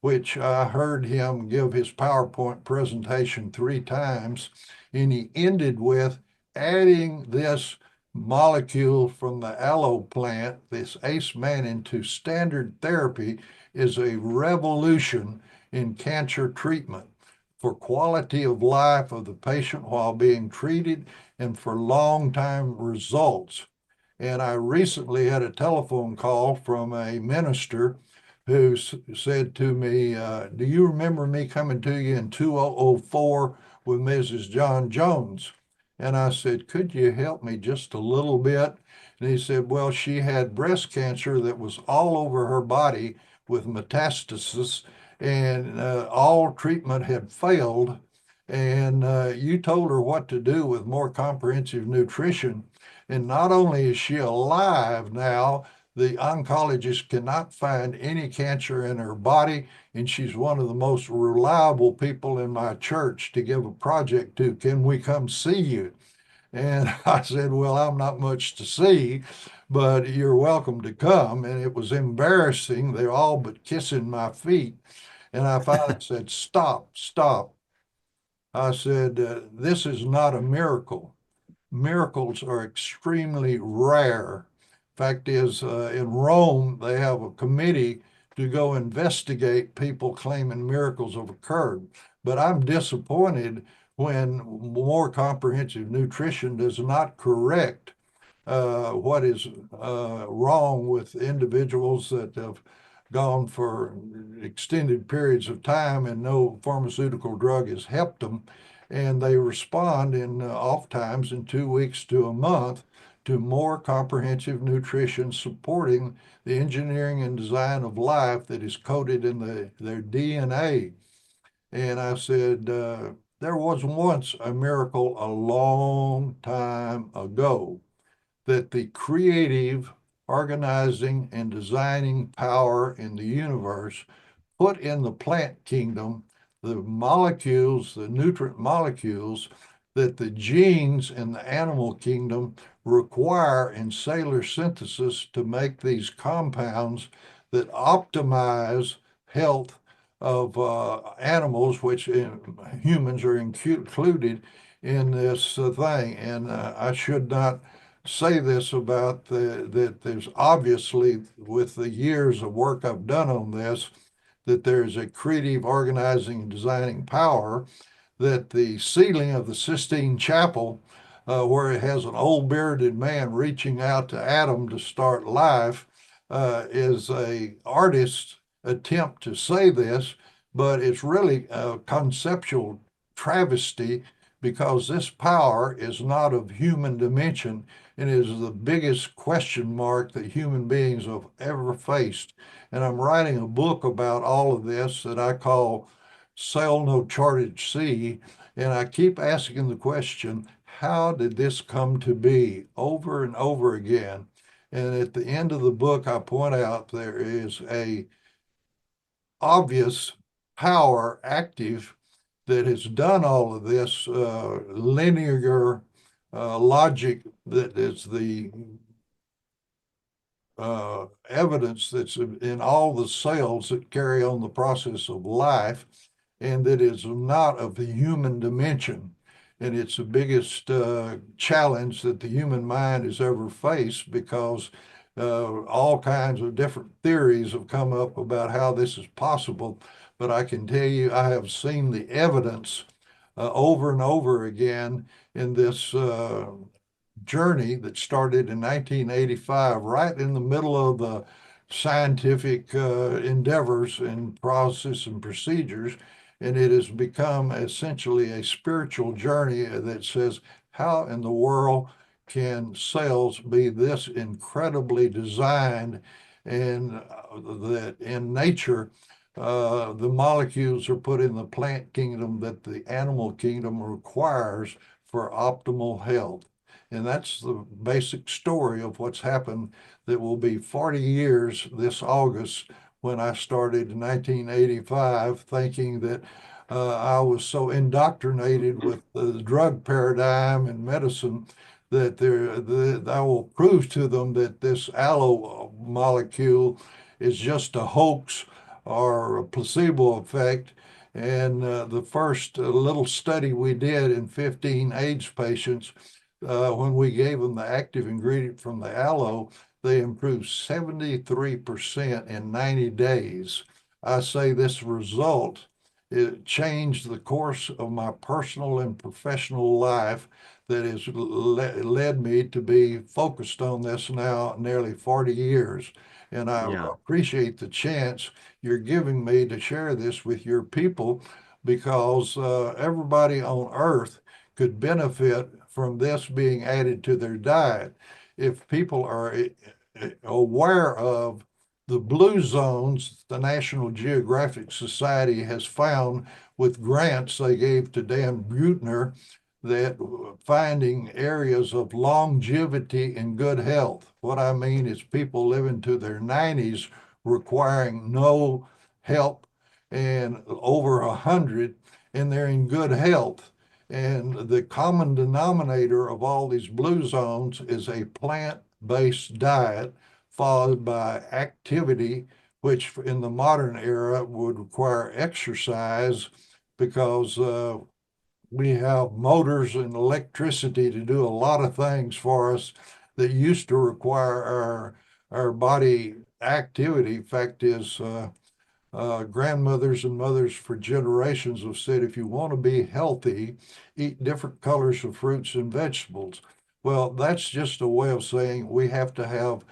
which I heard him give his PowerPoint presentation 3 times, and he ended with adding this molecule from the aloe plant, this mannin, to standard therapy is a revolution in cancer treatment for quality of life of the patient while being treated and for long-time results. And I recently had a telephone call from a minister who said to me, do you remember me coming to you in 2004 with Mrs. John Jones? And I said, could you help me just a little bit? And he said, well, she had breast cancer that was all over her body with metastasis, and all treatment had failed. And you told her what to do with more comprehensive nutrition. And not only is she alive now, the oncologist cannot find any cancer in her body, and she's one of the most reliable people in my church to give a project to. Can we come see you? And I said, well, I'm not much to see, but you're welcome to come. And it was embarrassing. They're all but kissing my feet. And I finally said, stop. I said, this is not a miracle. Miracles are extremely rare. Fact is, in Rome, they have a committee to go investigate people claiming miracles have occurred. But I'm disappointed when more comprehensive nutrition does not correct what is wrong with individuals that have gone for extended periods of time and no pharmaceutical drug has helped them. And they respond in oftentimes in 2 weeks to a month to more comprehensive nutrition supporting the engineering and design of life that is coded in their DNA. And I said, there was once a miracle a long time ago that the creative, organizing, and designing power in the universe put in the plant kingdom the molecules, the nutrient molecules that the genes in the animal kingdom require in cellular synthesis to make these compounds that optimize health of animals, which humans are included in this thing. And I should not say this about that there's obviously, with the years of work I've done on this, that there's a creative organizing and designing power, that the ceiling of the Sistine Chapel, where it has an old bearded man reaching out to Adam to start life, is a artist's attempt to say this, but it's really a conceptual travesty because this power is not of human dimension and is the biggest question mark that human beings have ever faced. And I'm writing a book about all of this that I call Sail No Charted Sea. And I keep asking the question, how did this come to be, over and over again? And at the end of the book, I point out there is a obvious power active that has done all of this linear logic that is the evidence that's in all the cells that carry on the process of life, and that is not of the human dimension. And it's the biggest challenge that the human mind has ever faced, because all kinds of different theories have come up about how this is possible. But I can tell you, I have seen the evidence over and over again in this journey that started in 1985, right in the middle of the scientific endeavors and process and procedures. And it has become essentially a spiritual journey that says, how in the world can cells be this incredibly designed, and that in nature, the molecules are put in the plant kingdom that the animal kingdom requires for optimal health. And that's the basic story of what's happened. That will be 40 years this August, when I started in 1985, thinking that I was so indoctrinated with the drug paradigm and medicine that I will prove to them that this aloe molecule is just a hoax or a placebo effect. And the first little study we did in 15 AIDS patients, when we gave them the active ingredient from the aloe, they improved 73% in 90 days. I say this result, it changed the course of my personal and professional life, that has led me to be focused on this now nearly 40 years. And I Yeah. appreciate the chance you're giving me to share this with your people, because everybody on earth could benefit from this being added to their diet. If people are aware of the blue zones the National Geographic Society has found with grants they gave to Dan Buettner, that finding areas of longevity and good health. What I mean is people living to their 90s requiring no help, and over 100, and they're in good health. And the common denominator of all these blue zones is a plant-based diet followed by activity, which in the modern era would require exercise, because we have motors and electricity to do a lot of things for us that used to require our body activity. Fact is, grandmothers and mothers for generations have said, if you want to be healthy, eat different colors of fruits and vegetables. Well, that's just a way of saying we have to have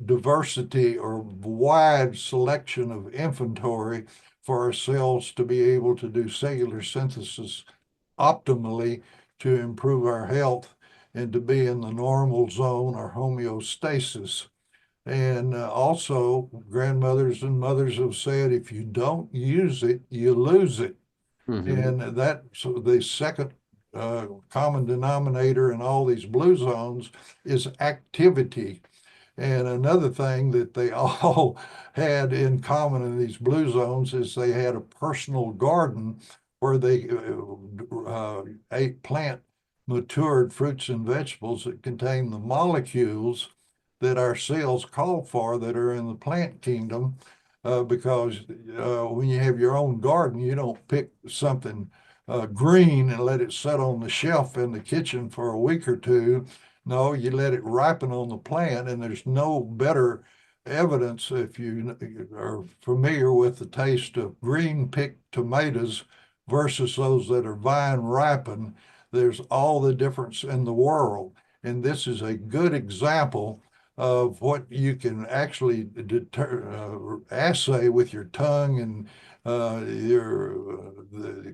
diversity or wide selection of inventory for our cells to be able to do cellular synthesis optimally to improve our health and to be in the normal zone or homeostasis. And also, grandmothers and mothers have said if you don't use it, you lose it. Hmm. And that's the second common denominator in all these blue zones is activity. And another thing that they all had in common in these blue zones is they had a personal garden where they ate plant matured fruits and vegetables that contain the molecules that our cells call for that are in the plant kingdom. Because when you have your own garden, you don't pick something green and let it sit on the shelf in the kitchen for a week or two. No, you let it ripen on the plant, and there's no better evidence if you are familiar with the taste of green picked tomatoes versus those that are vine ripened. There's all the difference in the world. And this is a good example of what you can actually assay with your tongue and the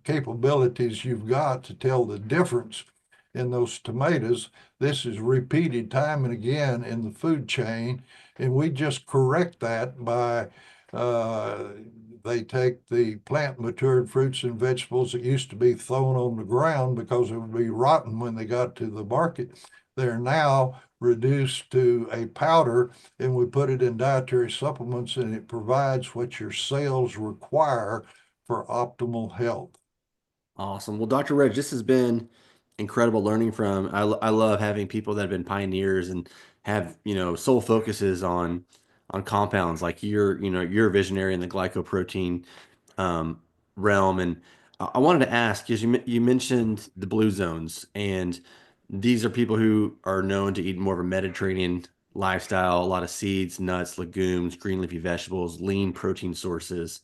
capabilities you've got to tell the difference in those tomatoes. This is repeated time and again in the food chain, and we just correct that by uh, they take the plant matured fruits and vegetables that used to be thrown on the ground because it would be rotten when they got to the market. They're now reduced to a powder, and we put it in dietary supplements, and it provides what your cells require for optimal health. Awesome. Well, Dr. Reg, this has been incredible learning from. I love having people that have been pioneers and have, sole focuses on compounds like you're a visionary in the glycoprotein um, realm. And I wanted to ask, because you mentioned the blue zones, and these are people who are known to eat more of a Mediterranean lifestyle, a lot of seeds, nuts, legumes, green leafy vegetables, lean protein sources.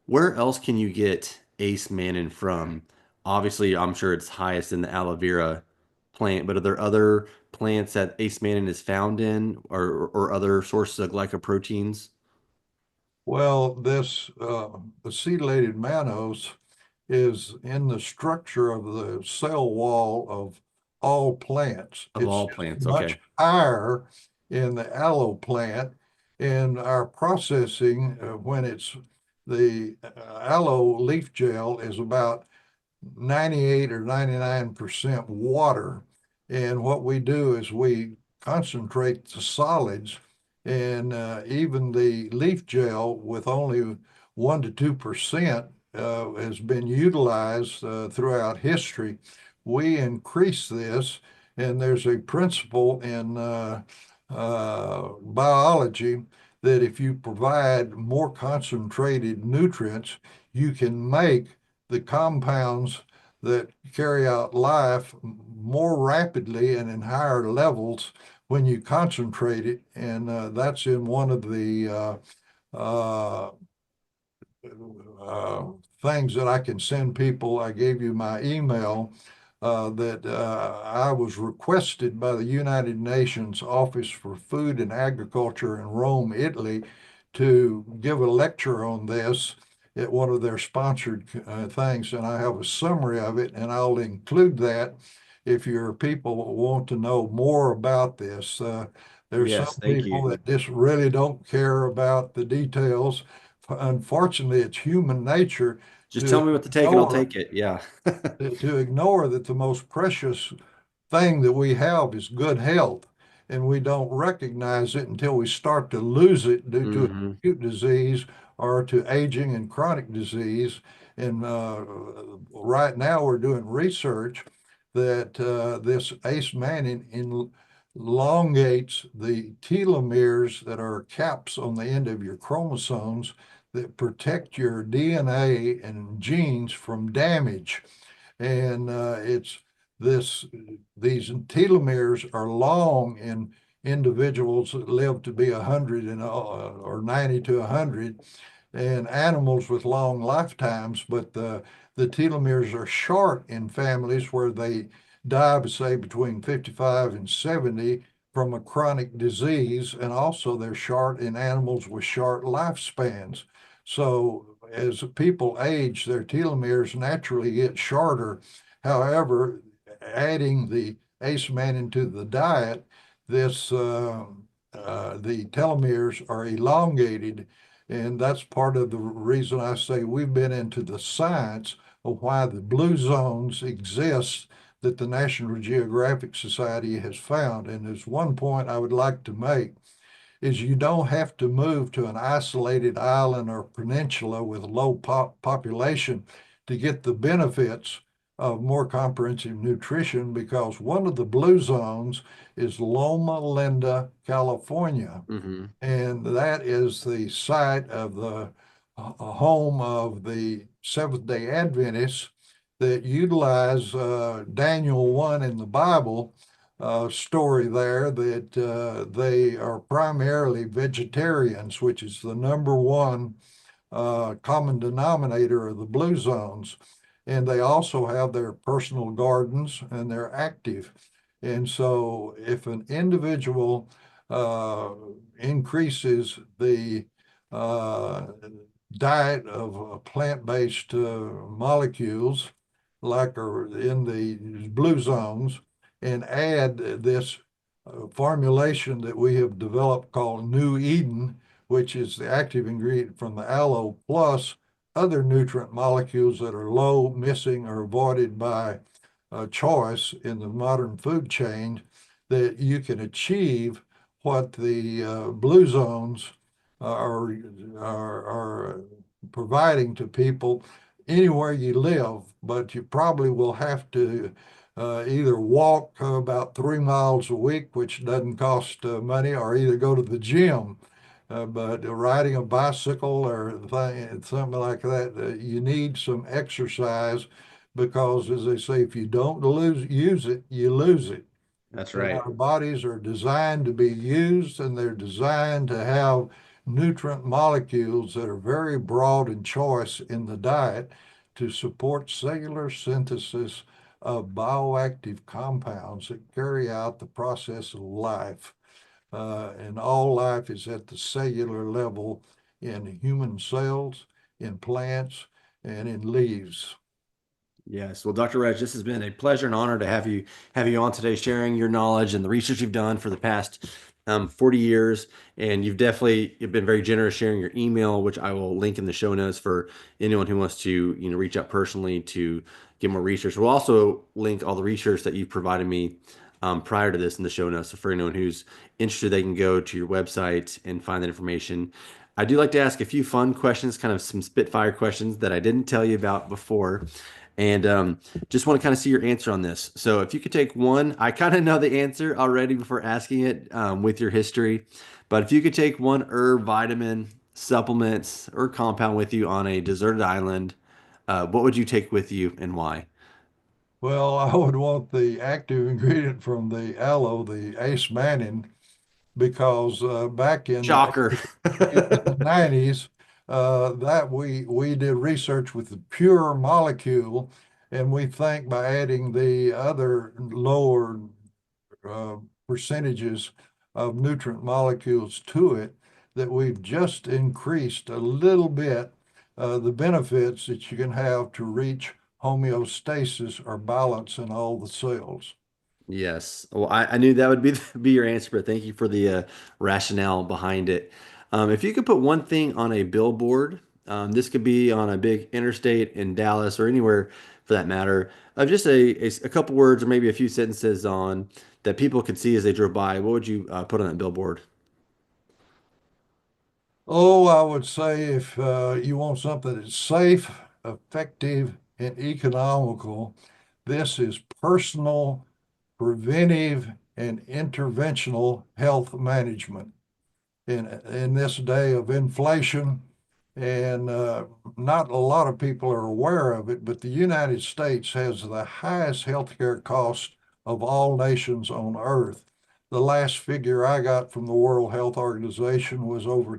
Where else can you get Ace Mannin from? Obviously, I'm sure it's highest in the aloe vera plant, but are there other plants that Ace Mannin is found in, or other sources of glycoproteins? Well, this acetylated mannose is in the structure of the cell wall of all plants. Of It's all just plants, okay. much higher in the aloe plant. In our processing, when it's the aloe leaf gel is about 98 or 99% water. And what we do is we concentrate the solids, and even the leaf gel with only 1 to 2% has been utilized throughout history. We increase this, and there's a principle in biology that if you provide more concentrated nutrients, you can make the compounds that carry out life more rapidly and in higher levels when you concentrate it. And that's in one of the uh, uh, things that I can send people. I gave you my email that I was requested by the United Nations Office for Food and Agriculture in Rome, Italy, to give a lecture on this at one of their sponsored things. And I have a summary of it, and I'll include that if your people want to know more about this. There's some Yes, thank people you. that just really don't care about the details. Unfortunately, it's human nature Just to tell me what to take and I'll ignore take it. Yeah. to ignore that the most precious thing that we have is good health, and we don't recognize it until we start to lose it due to Hmm. acute disease or to aging and chronic disease. And right now, we're doing research that this ACE mannin elongates the telomeres that are caps on the end of your chromosomes that protect your DNA and genes from damage. And it's this these telomeres are long in individuals that live to be 100 and or 90 to 100. and animals with long lifetimes, but the telomeres are short in families where they die, say, between 55 and 70 from a chronic disease, and also they're short in animals with short lifespans. So as people age, their telomeres naturally get shorter. However, adding the ACE man into the diet, the telomeres are elongated, and that's part of the reason I say we've been into the science of why the blue zones exist that the National Geographic Society has found. And there's one point I would like to make is you don't have to move to an isolated island or peninsula with low population to get the benefits of more comprehensive nutrition, because one of the blue zones is Loma Linda, California. Hmm. And that is the site of the home of the Seventh-day Adventists that utilize Daniel 1 in the Bible story there, that they are primarily vegetarians, which is the number one common denominator of the blue zones. And they also have their personal gardens and they're active. And so if an individual increases the uh, diet of plant-based molecules like are in the blue zones, and add this formulation that we have developed called New Eden, which is the active ingredient from the aloe, plus other nutrient molecules that are low, missing, or avoided by choice in the modern food chain, that you can achieve what the blue zones are providing to people anywhere you live. But you probably will have to either walk about 3 miles a week, which doesn't cost money, or either go to the gym. But riding a bicycle or something like that, you need some exercise, because, as they say, if you don't use it, you lose it. That's And right. our bodies are designed to be used, and they're designed to have nutrient molecules that are very broad in choice in the diet to support cellular synthesis of bioactive compounds that carry out the process of life. And all life is at the cellular level in human cells, in plants, and in leaves. Yes. Well, Dr. Reg, this has been a pleasure and honor to have you on today, sharing your knowledge and the research you've done for the past 40 years. And you've been very generous sharing your email, which I will link in the show notes for anyone who wants to, reach out personally to get more research. We'll also link all the research that you've provided me prior to this in the show notes. So for anyone who's interested, they can go to your website and find that information. I do like to ask a few fun questions, kind of some spitfire questions that I didn't tell you about before. And just want to kind of see your answer on this. So if you could take one, I kind of know the answer already before asking it with your history, but if you could take one herb, vitamin, supplements, or compound with you on a deserted island, what would you take with you and why? Well, I would want the active ingredient from the aloe, the ace mannin, because back Shocker. in the 90s, that we did research with the pure molecule, and we think by adding the other lower uh, percentages of nutrient molecules to it, that we've just increased a little bit the benefits that you can have to reach homeostasis or balance in all the cells. Yes. Well, I knew that would be be your answer, but thank you for the rationale behind it. If you could put one thing on a billboard, this could be on a big interstate in Dallas or anywhere for that matter, of just a couple words or maybe a few sentences on that people could see as they drove by, what would you put on that billboard? Oh, I would say if you want something that's safe, effective, and economical, this is personal, preventive, and interventional health management. In this day of inflation, and not a lot of people are aware of it, but the United States has the highest healthcare cost of all nations on earth. The last figure I got from the World Health Organization was over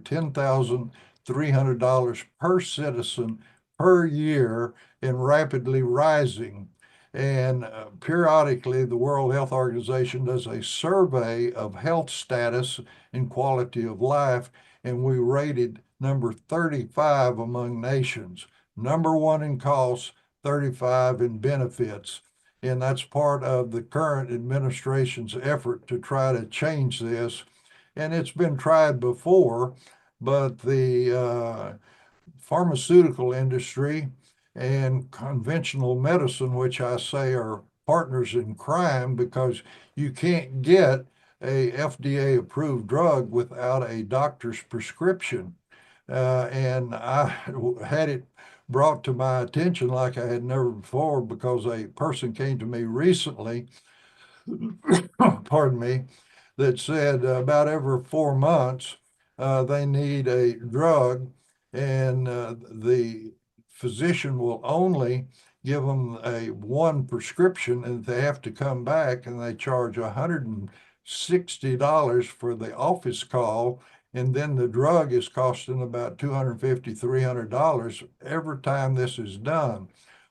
$300 per citizen per year and rapidly rising. And periodically, the World Health Organization does a survey of health status and quality of life, and we rated number 35 among nations, number one in costs, 35 in benefits. And that's part of the current administration's effort to try to change this. And it's been tried before, but the pharmaceutical industry and conventional medicine, which I say are partners in crime, because you can't get a FDA approved drug without a doctor's prescription. And I had it brought to my attention like I had never before, because a person came to me recently, pardon me, that said about every 4 months they need a drug, and the physician will only give them a one prescription, and they have to come back, and they charge $160 for the office call, and then the drug is costing about $250, $300 every time this is done.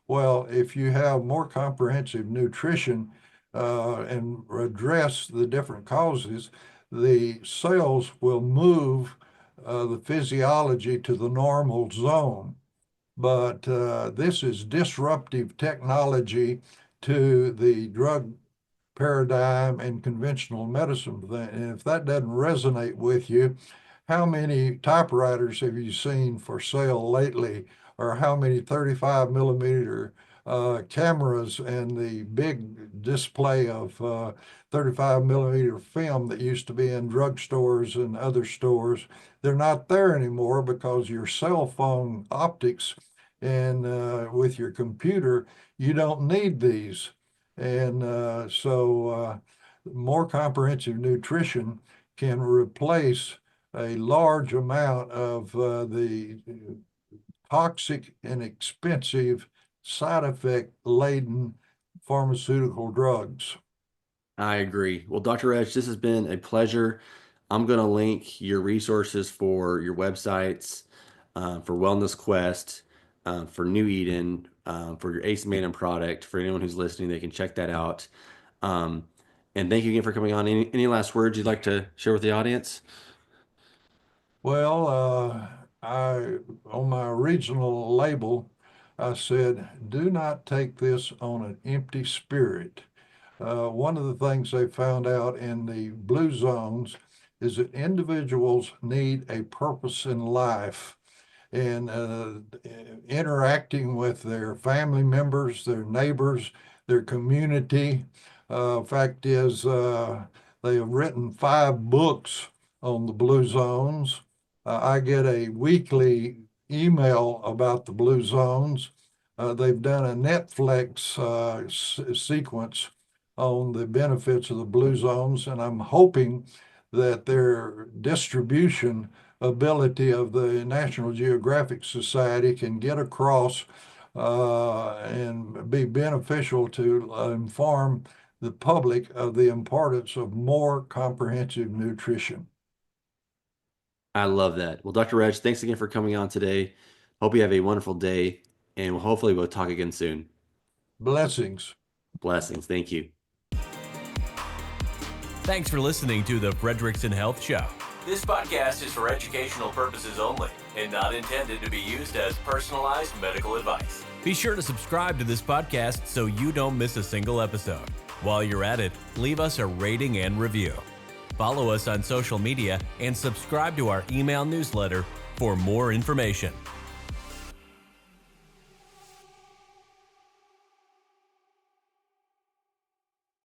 Well, if you have more comprehensive nutrition and address the different causes, the cells will move the physiology to the normal zone. But this is disruptive technology to the drug paradigm and conventional medicine. And if that doesn't resonate with you, how many typewriters have you seen for sale lately? Or how many 35 millimeter cameras and the big display of 35 millimeter film that used to be in drugstores and other stores? They're not there anymore because your cell phone optics and with your computer, you don't need these. And so more comprehensive nutrition can replace a large amount of the toxic and expensive side effect laden pharmaceutical drugs. I agree. Well, Dr. Reg, this has been a pleasure. I'm going to link your resources for your websites, for Wellness Quest, for New Eden, for your Ace Manon product. For anyone who's listening, they can check that out. And thank you again for coming on. Any last words you'd like to share with the audience? Well, I on my original label, I said, do not take this on an empty spirit. One of the things they found out in the blue zones is that individuals need a purpose in life, and interacting with their family members, their neighbors, their community. Fact is, they have written 5 books on the blue zones. I get a weekly email about the blue zones. They've done a Netflix sequence on the benefits of the blue zones, and I'm hoping that their distribution ability of the National Geographic Society can get across and be beneficial to inform the public of the importance of more comprehensive nutrition. I love that. Well, Dr. Reg, thanks again for coming on today. Hope you have a wonderful day, and hopefully we'll talk again soon. Blessings. Blessings. Thank you. Thanks for listening to the Fredrickson Health Show. This podcast is for educational purposes only and not intended to be used as personalized medical advice. Be sure to subscribe to this podcast so you don't miss a single episode. While you're at it, leave us a rating and review. Follow us on social media and subscribe to our email newsletter for more information.